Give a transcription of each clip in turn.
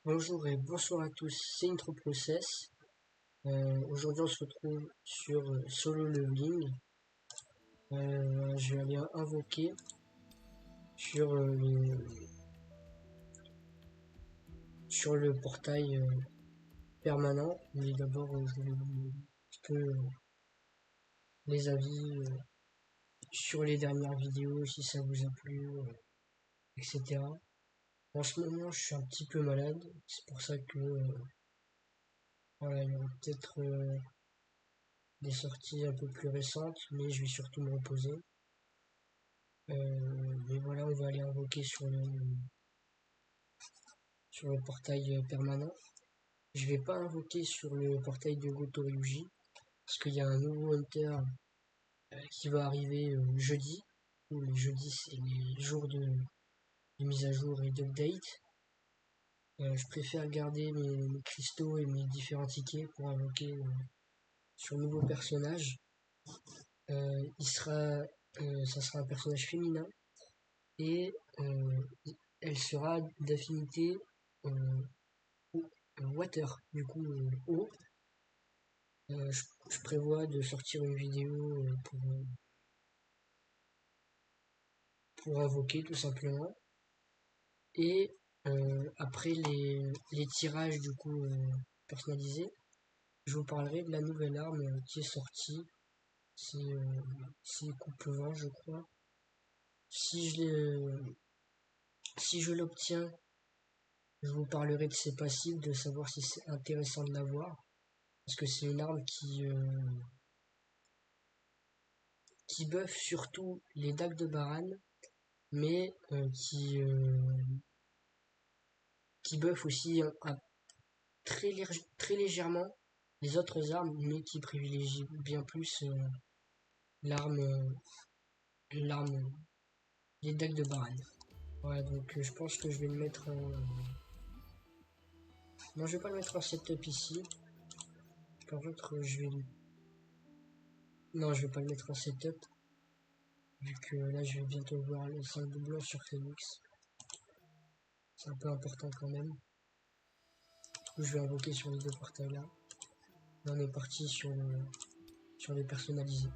Bonjour et bonsoir à tous, c'est Intro Process. Aujourd'hui on se retrouve sur Solo Leveling. Je vais aller invoquer sur, sur le portail permanent. Mais d'abord je vais vous donner un petit peu les avis sur les dernières vidéos, si ça vous a plu, etc. En ce moment je suis un petit peu malade, c'est pour ça que voilà, il y aura peut-être des sorties un peu plus récentes, mais je vais surtout me reposer. Mais voilà, on va aller invoquer sur le portail permanent. Je vais pas invoquer sur le portail de Gotoryuji, parce qu'il y a un nouveau hunter qui va arriver jeudi. Ou le jeudi, c'est les jours de mise à jour et d'update. Je préfère garder mes cristaux et mes différents tickets pour invoquer sur le nouveau personnage. Ça sera un personnage féminin et elle sera d'affinité water, du coup eau. Je prévois de sortir une vidéo pour invoquer tout simplement. Et après les tirages du coup personnalisés, je vous parlerai de la nouvelle arme qui est sortie. C'est coupe-vent, je crois. Si je l'obtiens, je vous parlerai de ses passifs, de savoir si c'est intéressant de l'avoir. Parce que c'est une arme qui buff surtout les dagues de Baran, mais qui buff aussi très légèrement les autres armes, mais qui privilégie bien plus l'arme, l'arme, les dagues de Baran. Voilà, donc je pense que je vais le mettre en... Non, je vais pas le mettre en setup ici. Par contre, Non, je vais pas le mettre en setup. Vu que là, je vais bientôt voir les 5 doublons sur Phoenix. C'est un peu important quand même. Du coup, je vais invoquer sur les deux portails là. Là, on est parti sur les personnalisés.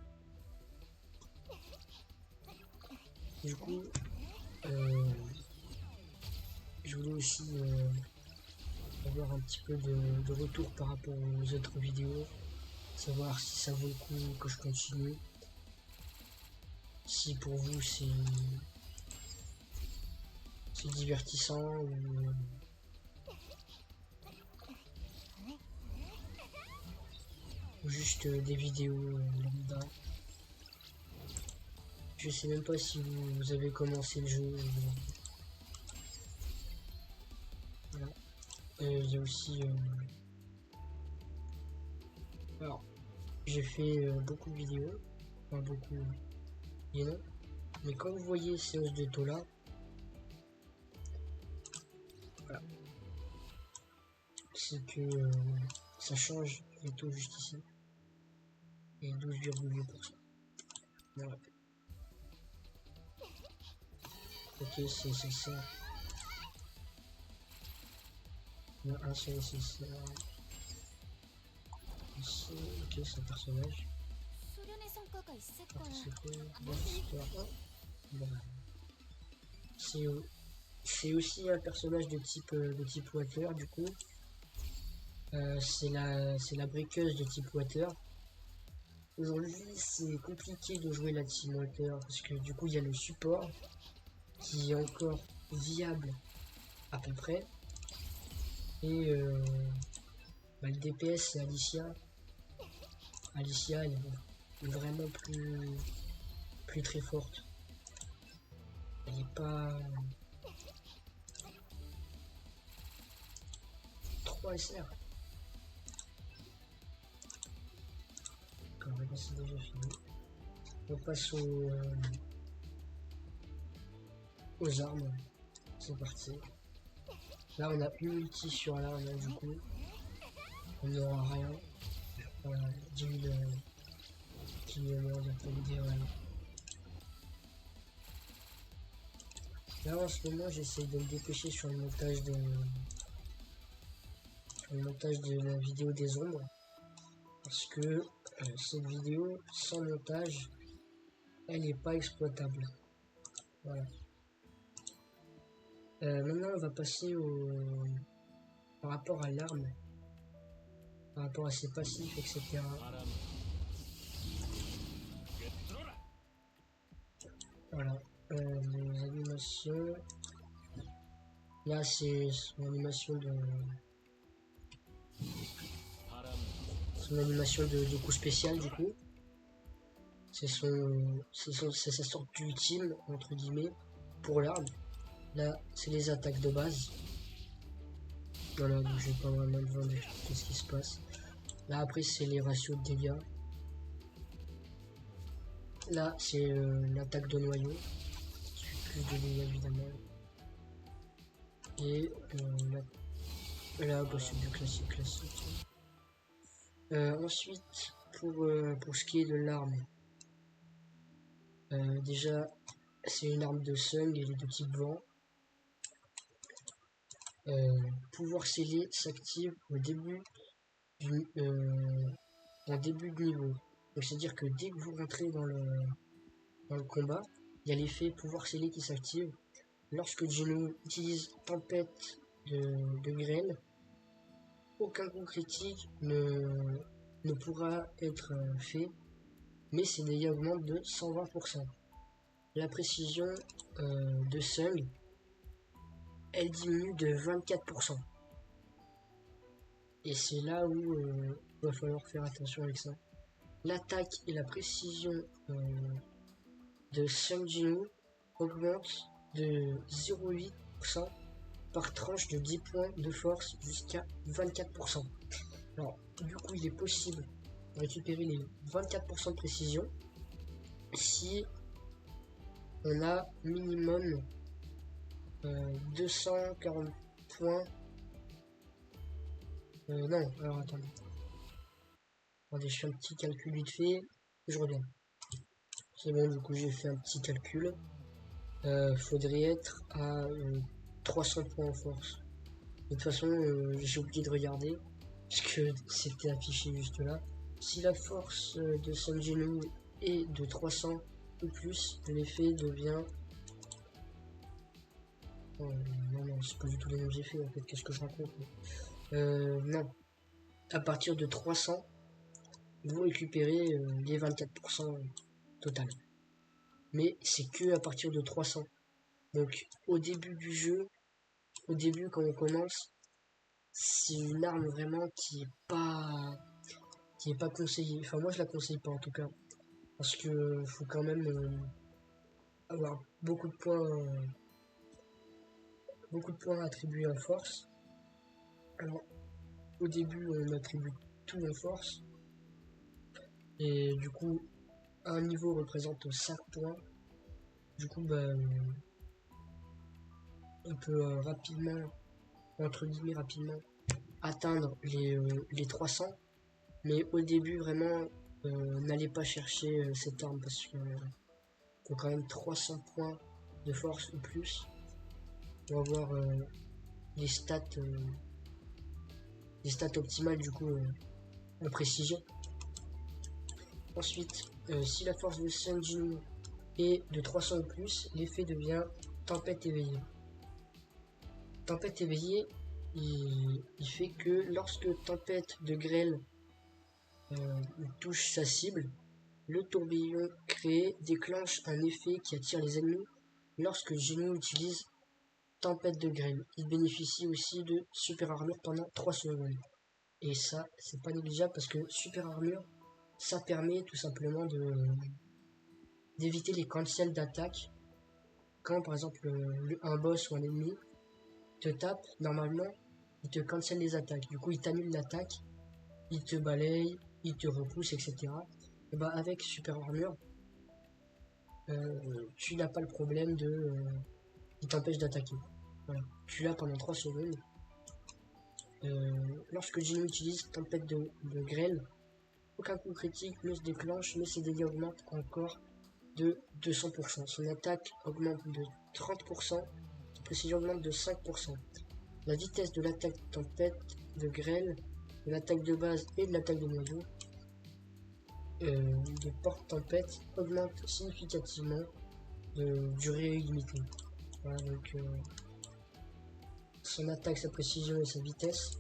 Du coup, je voulais aussi avoir un petit peu de retour par rapport aux autres vidéos. Savoir si ça vaut le coup que je continue. Si pour vous c'est divertissant ou juste des vidéos lambda. Je sais même pas si vous avez commencé le jeu. Voilà. Il y a aussi... Alors, j'ai fait beaucoup de vidéos. Enfin, beaucoup... Et non. Mais quand vous voyez ces os de taux là, voilà. C'est que ça change les taux juste ici. Et 12,8%. Voilà. Ok, c'est ça. Il y en a un seul, c'est ça. Ici, ok, c'est un personnage. C'est aussi un personnage de type water du coup. C'est la briqueuse de type water. Aujourd'hui c'est compliqué de jouer la team water parce que du coup il y a le support qui est encore viable à peu près. Et le DPS c'est Alicia. Alicia elle est vraiment plus très forte. Elle est pas 3 SR. Quand c'est déjà fini. On passe aux armes. C'est parti. Là on a une ulti sur l'arme du coup. On n'aura rien. Voilà, 10 000 qui d'après voilà. Là en ce moment j'essaie de me dépêcher sur le montage le montage de la vidéo des ombres. Parce que cette vidéo, sans montage, elle n'est pas exploitable. Voilà. Maintenant, on va passer par rapport à l'arme, par rapport à ses passifs, etc. Voilà. Les animations. Là, c'est son animation de coup spécial, du coup. C'est sa sorte d'ultime, entre guillemets, pour l'arme. Là, c'est les attaques de base. Voilà, donc j'ai pas vraiment besoin d'expliquer ce qui se passe. Là, après, c'est les ratios de dégâts. Là, c'est l'attaque de noyau. Qui fait plus de dégâts, évidemment. Et là, bah, c'est du classique. Ensuite, pour ce qui est de l'arme, déjà, c'est une arme de Sung, elle est de type vent. Pouvoir scellé s'active au début de niveau. Donc c'est-à-dire que dès que vous rentrez dans le combat, il y a l'effet pouvoir scellé qui s'active. Lorsque Geno utilise tempête de grêle, aucun coup critique ne pourra être fait, mais ses dégâts augmentent de 120%. La précision de Sung, elle diminue de 24%. Et c'est là où il va falloir faire attention avec ça. L'attaque et la précision de Sung Jin-woo augmentent de 0,8% par tranche de 10 points de force jusqu'à 24%. Alors, du coup, il est possible de récupérer les 24% de précision si on a minimum 240 points. Non, alors attendez. Attendez, je fais un petit calcul vite fait. Je reviens. C'est bon, du coup, j'ai fait un petit calcul. Faudrait être à 300 points en force. De toute façon, j'ai oublié de regarder. Parce que c'était affiché juste là. Si la force de Sung Jin-woo est de 300 ou plus, l'effet devient... Oh, non, c'est pas du tout les mêmes effets en fait. Qu'est-ce que je raconte? Non. À partir de 300, vous récupérez les 24% total. Mais c'est que à partir de 300. Donc au début du jeu, quand on commence, c'est une arme vraiment qui est pas conseillée. Enfin moi je la conseille pas en tout cas. Parce que faut quand même avoir beaucoup de points attribués en force. Alors au début on attribue tout en force. Et du coup un niveau représente 5 points. Du coup bah on peut rapidement, entre guillemets rapidement, atteindre les 300. Mais au début vraiment n'allez pas chercher cette arme parce que faut quand même 300 points de force ou plus pour avoir les stats optimales du coup en précision. Ensuite, si la force de Sung Jin-woo est de 300 ou plus, l'effet devient tempête éveillée. Tempête éveillée, il fait que lorsque tempête de grêle touche sa cible, le tourbillon créé déclenche un effet qui attire les ennemis lorsque Jin-woo utilise tempête de grêle. Il bénéficie aussi de super armure pendant 3 secondes. Et ça, c'est pas négligeable parce que super armure, ça permet tout simplement d'éviter les cancels d'attaque. Quand par exemple un boss ou un ennemi te tape, normalement, il te cancel les attaques. Du coup, il t'annule l'attaque, il te balaye, il te repousse, etc. Et bah avec super armure, tu n'as pas le problème il t'empêche d'attaquer. Voilà. Tu l'as pendant 3 secondes. Lorsque Jin utilise tempête de grêle, aucun coup critique ne se déclenche, mais ses dégâts augmentent encore de 200%. Son attaque augmente de 30%, sa précision augmente de 5%. La vitesse de l'attaque tempête, de grêle, de l'attaque de base et de l'attaque de noyau de porte-tempête augmente significativement de durée illimitée. Voilà, donc son attaque, sa précision et sa vitesse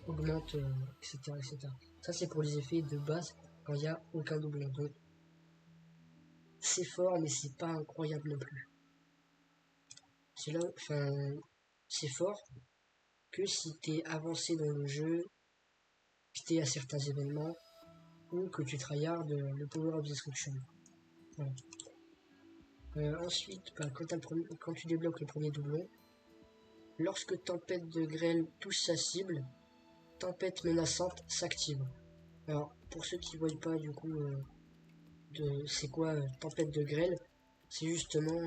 augmentent, etc., etc. Ça, c'est pour les effets de base quand il n'y a aucun doublon. Donc, c'est fort, mais c'est pas incroyable non plus. C'est là, enfin, c'est fort que si t'es avancé dans le jeu, que t'es à certains événements, ou que tu tryhardes le Power of Destruction. Voilà. Ensuite, bah, quand tu débloques le premier doublon, lorsque Tempête de grêle touche sa cible, Tempête menaçante s'active. Alors, pour ceux qui ne voient pas du coup c'est quoi Tempête de grêle, c'est justement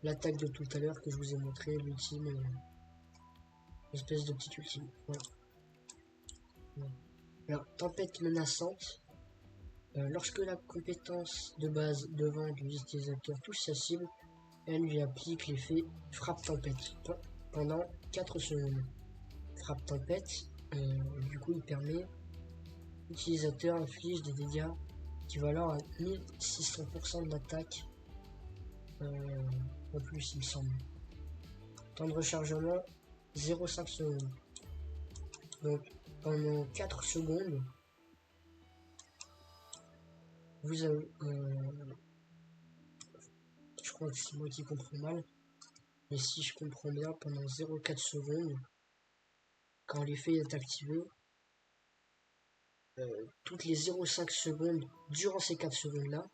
l'attaque de tout à l'heure que je vous ai montré, l'ultime, espèce de petite ultime. Voilà. Alors, Tempête menaçante, lorsque la compétence de base devant l'utilisateur touche sa cible, elle lui applique l'effet frappe tempête pendant 4 secondes. Frappe tempête, du coup il permet l'utilisateur inflige des dégâts équivalents à 1600% de l'attaque en plus il me semble. Temps de rechargement 0,5 secondes. Donc pendant 4 secondes vous avez je crois que c'est moi qui comprends mal, mais si je comprends bien, pendant 0,4 secondes, quand l'effet est activé, toutes les 0,5 secondes, durant ces 4 secondes là,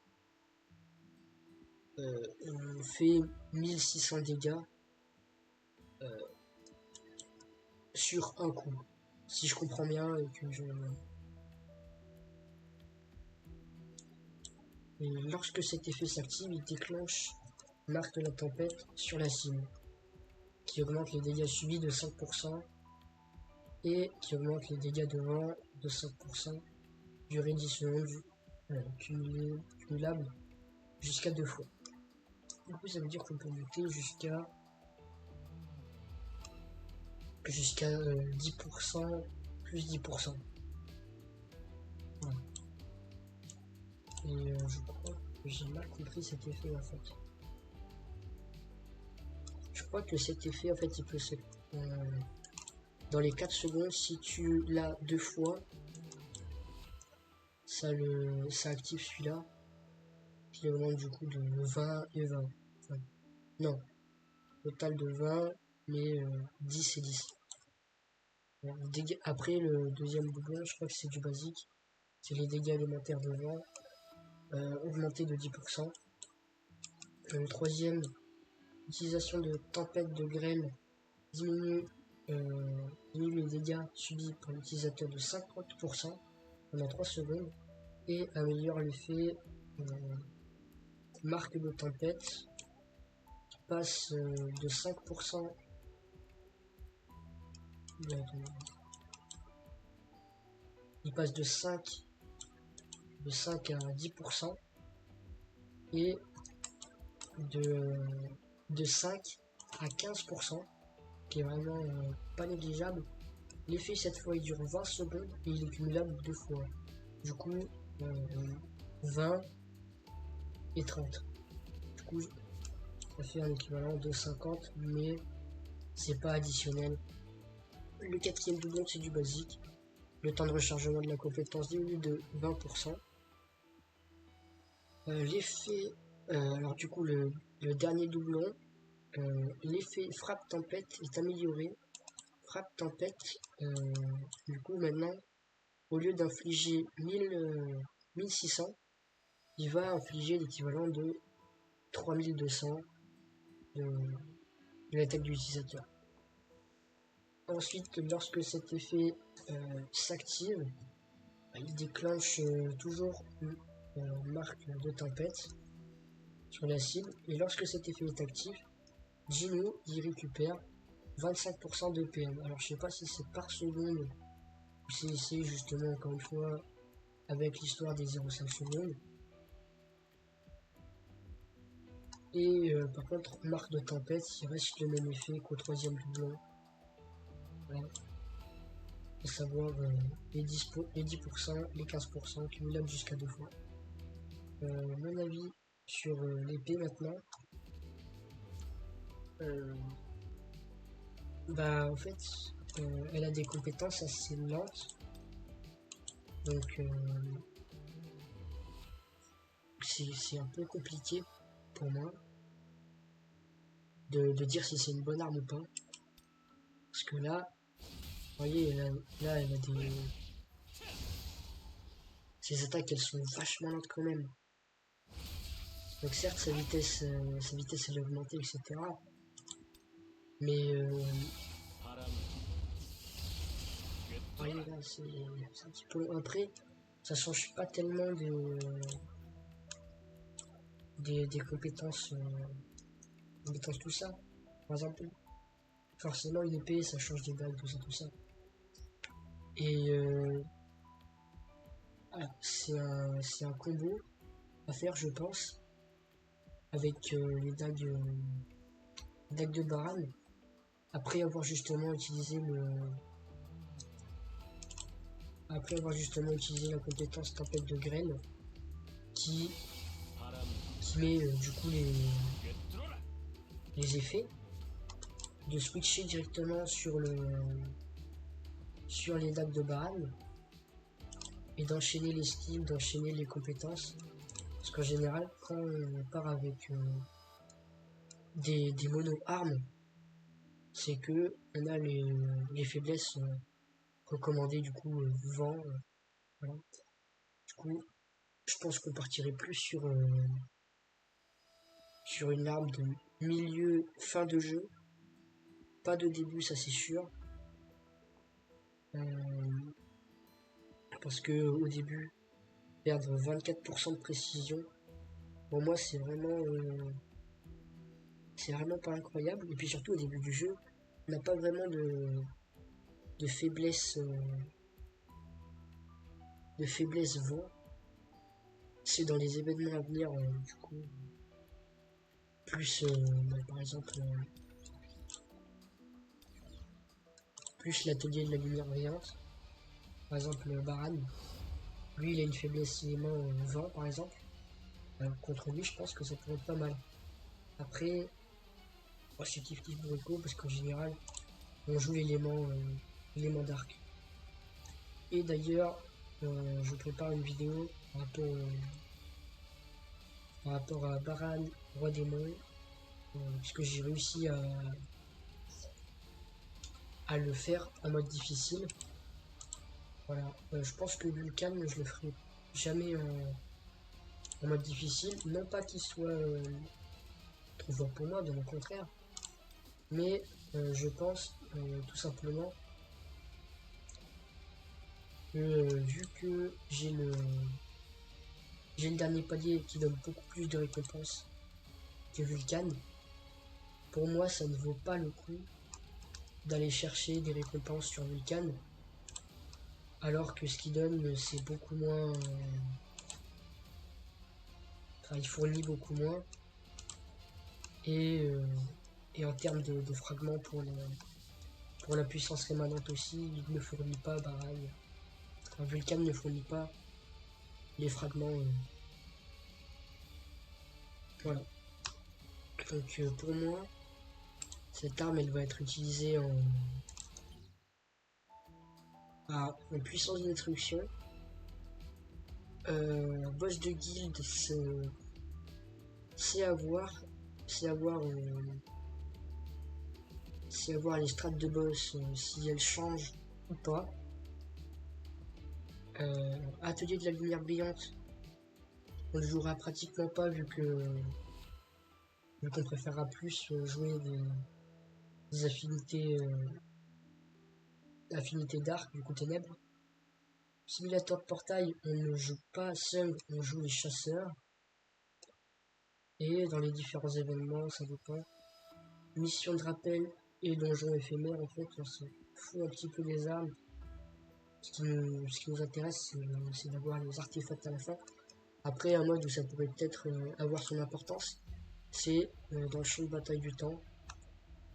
on fait 1600 dégâts sur un coup. Si je comprends bien et que je... Et lorsque cet effet s'active, il déclenche l'arc de la tempête sur la cible, qui augmente les dégâts subis de 5% et qui augmente les dégâts de vent de 5%, durée 10 secondes, cumulable jusqu'à 2 fois. Du coup, ça veut dire qu'on peut monter jusqu'à 10% plus 10%. Voilà. Et je crois que j'ai mal compris cet effet en fait. Je crois que cet effet en fait il peut se... dans les 4 secondes, si tu l'as 2 fois, ça active celui-là, qui augmente du coup de 20 et 20. Enfin, non, total de 20, mais 10 et 10. Après le deuxième doublon, je crois que c'est du basique, c'est les dégâts élémentaires de vent, augmentés de 10%. Le troisième, utilisation de tempête de grêle, diminue les dégâts subis par l'utilisateur de 50% pendant 3 secondes et améliore l'effet marque de tempête qui passe de 5% il passe de 5 à 10% et de 5 à 15%, qui est vraiment pas négligeable. L'effet cette fois il dure 20 secondes et il est cumulable 2 fois. Du coup 20 et 30. Du coup ça fait un équivalent de 50, mais c'est pas additionnel. Le quatrième doublon c'est du basique. Le temps de rechargement de la compétence diminue de 20%. L'effet, alors du coup le dernier doublon, l'effet frappe tempête est amélioré. Frappe tempête, du coup maintenant, au lieu d'infliger 1600, il va infliger l'équivalent de 3200 de l'attaque de l'utilisateur. Ensuite, lorsque cet effet s'active, il déclenche toujours une marque de tempête sur la cible, et lorsque cet effet est actif, Gino y récupère 25% de PM. Alors je sais pas si c'est par seconde ou si c'est justement encore une fois avec l'histoire des 0,5 secondes. Et par contre, marque de tempête, il reste le même effet qu'au troisième doublon. Voilà. À savoir les 10%, les 15%, cumulables jusqu'à 2 fois. Mon avis sur l'épée maintenant. Bah en fait, elle a des compétences assez lentes. Donc c'est un peu compliqué pour moi de dire si c'est une bonne arme ou pas. Parce que là, vous voyez, là elle a des... Ses attaques, elles sont vachement lentes quand même. Donc certes, sa vitesse elle est augmentée, etc. Mais voyez, là, c'est un petit peu... Après, ça change pas tellement des compétences, compétences tout ça. Par exemple, forcément une épée, ça change des dagues, tout ça. Et voilà, c'est un combo à faire, je pense, avec dagues de Baran. Après avoir justement utilisé la compétence tempête de graines qui met du coup les effets, de switcher directement sur les dagues de Baran et d'enchaîner les skills, d'enchaîner les compétences. Parce qu'en général, quand on part avec des mono-armes, c'est que on a les faiblesses recommandées, du coup, vent. Voilà. Du coup, je pense qu'on partirait plus sur une arme de milieu, fin de jeu. Pas de début, ça c'est sûr. Parce que au début, perdre 24% de précision, pour moi c'est vraiment pas incroyable. Et puis surtout au début du jeu, on n'a pas vraiment de faiblesse vent. C'est dans les événements à venir, du coup, plus par exemple plus l'atelier de la lumière brillante. Par exemple Baran, lui il a une faiblesse élément vent par exemple. Contre lui je pense que ça pourrait être pas mal. Après, moi je kiffe Bourrico parce qu'en général on joue l'élément d'arc. Et d'ailleurs je prépare une vidéo par rapport à Baran, roi démon, puisque j'ai réussi à le faire en mode difficile. Voilà, je pense que Vulcan, je le ferai jamais en mode difficile. Non pas qu'il soit trop fort pour moi, bien au contraire. Mais je pense tout simplement que vu que j'ai le dernier palier qui donne beaucoup plus de récompenses que Vulcan, pour moi ça ne vaut pas le coup d'aller chercher des récompenses sur Vulcan. Alors que ce qu'il donne, c'est beaucoup moins... Enfin, il fournit beaucoup moins. Et en termes de fragments pour la puissance rémanente aussi, il ne fournit pas pareil. Un Vulcan ne fournit pas les fragments. Voilà. Donc pour moi, cette arme elle va être utilisée en puissance de destruction. Boss de guild, c'est avoir les strates de boss, si elles changent ou pas. Atelier de la lumière brillante, on le jouera pratiquement pas vu qu'on préférera plus jouer des affinités d'arc du coup ténèbres. Simulateur de portail, on ne joue pas seul, on joue les chasseurs. Et dans les différents événements, ça dépend. Mission de rappel et donjon éphémère, en fait, on se fout un petit peu des armes. Ce qui nous intéresse, c'est d'avoir les artefacts à la fin. Après, un mode où ça pourrait peut-être avoir son importance, c'est dans le champ de bataille du temps.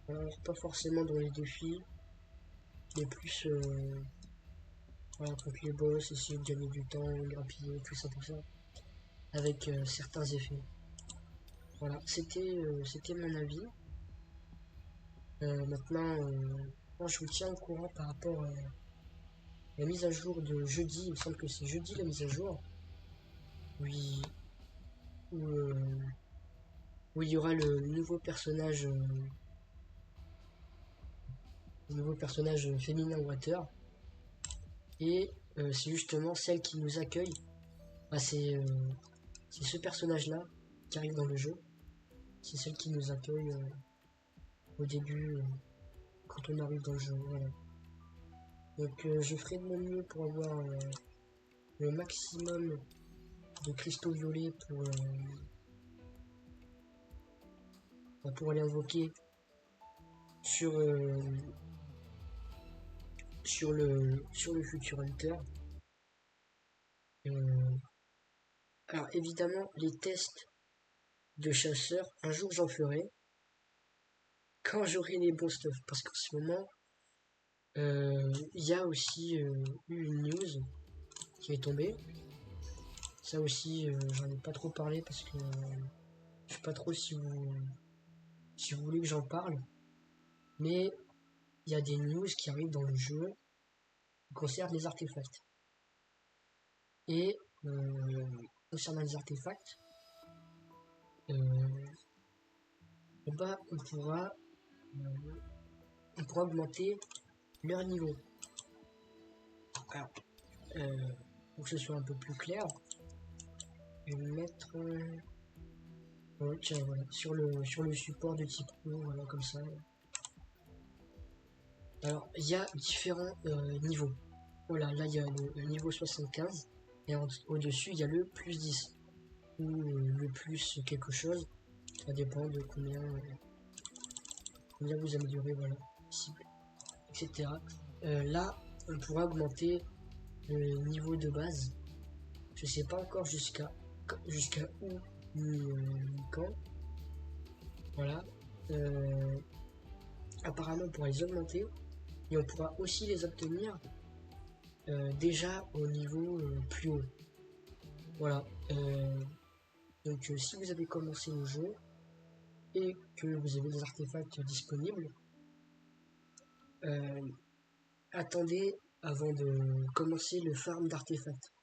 Alors, pas forcément dans les défis, mais plus voilà, contre les boss, essayer de gagner du temps, grappiller, tout ça, avec certains effets. Voilà, c'était mon avis. Maintenant, moi, je vous tiens au courant par rapport à la mise à jour de jeudi. Il me semble que c'est jeudi la mise à jour. Oui, où, où il y aura le nouveau personnage féminin Water. Et c'est justement celle qui nous accueille. Bah, c'est ce personnage-là qui arrive dans le jeu. C'est celle qui nous accueille au début, quand on arrive dans le jeu. Voilà. Donc je ferai de mon mieux pour avoir le maximum de cristaux violets pour aller invoquer sur, sur le futur Hunter. Alors évidemment, les tests de chasseurs, un jour j'en ferai quand j'aurai les bons stuff. Parce qu'en ce moment, il y a aussi eu une news qui est tombée. Ça aussi, j'en ai pas trop parlé parce que je sais pas trop si vous voulez que j'en parle. Mais il y a des news qui arrivent dans le jeu qui concernent les artefacts. Et concernant les artefacts, bah, on pourra augmenter leur niveau. Alors, pour que ce soit un peu plus clair, je vais mettre tiens, voilà, sur le support de type O, voilà, comme ça. Alors, il y a différents niveaux. Voilà, là il y a le niveau 75 et au-dessus il y a le plus 10 ou le plus quelque chose. Ça dépend de combien vous améliorez, voilà, cible, etc. Là, on pourra augmenter le niveau de base. Je sais pas encore jusqu'à où ni quand. Voilà. Apparemment, on pourra les augmenter et on pourra aussi les obtenir déjà au niveau plus haut. Voilà. Donc, si vous avez commencé le jeu et que vous avez des artefacts disponibles, attendez avant de commencer le farm d'artefacts.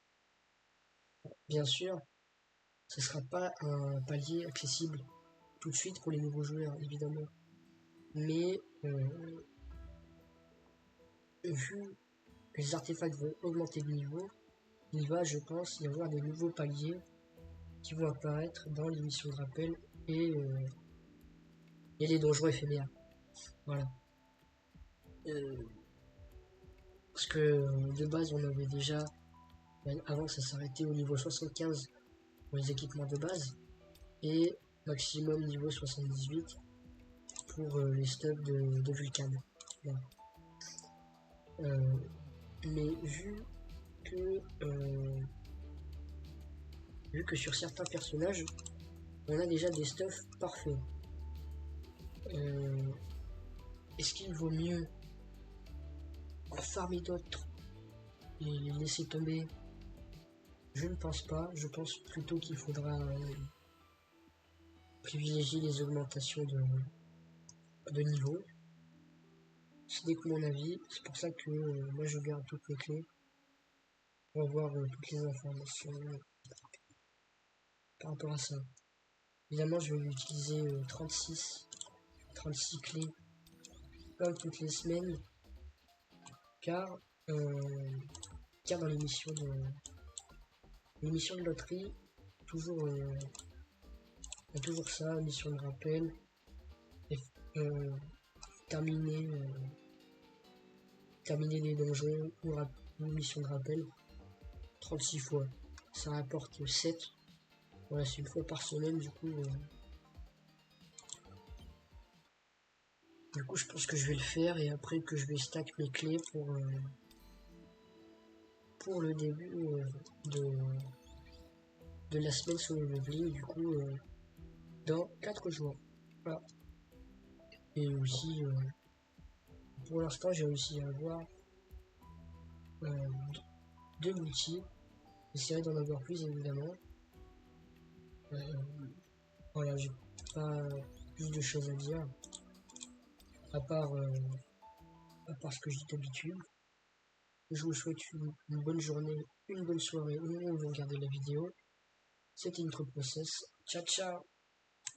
Bien sûr, ce ne sera pas un palier accessible tout de suite pour les nouveaux joueurs, évidemment. Mais vu que les artefacts vont augmenter de niveau, il va, je pense, y avoir des nouveaux paliers qui vont apparaître dans les missions de rappel et les donjons éphémères. Voilà. Parce que de base, on avait déjà... Avant, ça s'arrêtait au niveau 75 pour les équipements de base et maximum niveau 78 pour les stocks de Vulcan. Voilà. Mais vu que sur certains personnages, on a déjà des stuffs parfaits, est-ce qu'il vaut mieux en farmer d'autres et les laisser tomber? Je ne pense pas. Je pense plutôt qu'il faudra privilégier les augmentations de niveau. Ce n'est que mon avis. C'est pour ça que moi je garde toutes les clés pour avoir toutes les informations par rapport à ça. Évidemment, je vais utiliser 36 clés comme toutes les semaines, car dans l'émission de loterie, toujours ça, mission de rappel, et, terminer les donjons ou mission de rappel 36 fois. Ça rapporte 7. Voilà, c'est une fois par semaine, du coup, je pense que je vais le faire et après que je vais stack mes clés pour le début de la semaine sur le leveling. Du coup, dans 4 jours. Voilà. Et aussi, pour l'instant, j'ai réussi à avoir 2 multi. J'essaierai d'en avoir plus, évidemment. Voilà, j'ai pas plus de choses à dire. À part ce que je dis d'habitude. Je vous souhaite une bonne journée, une bonne soirée au moment où vous regardez la vidéo. C'était Intro Process. Ciao, ciao!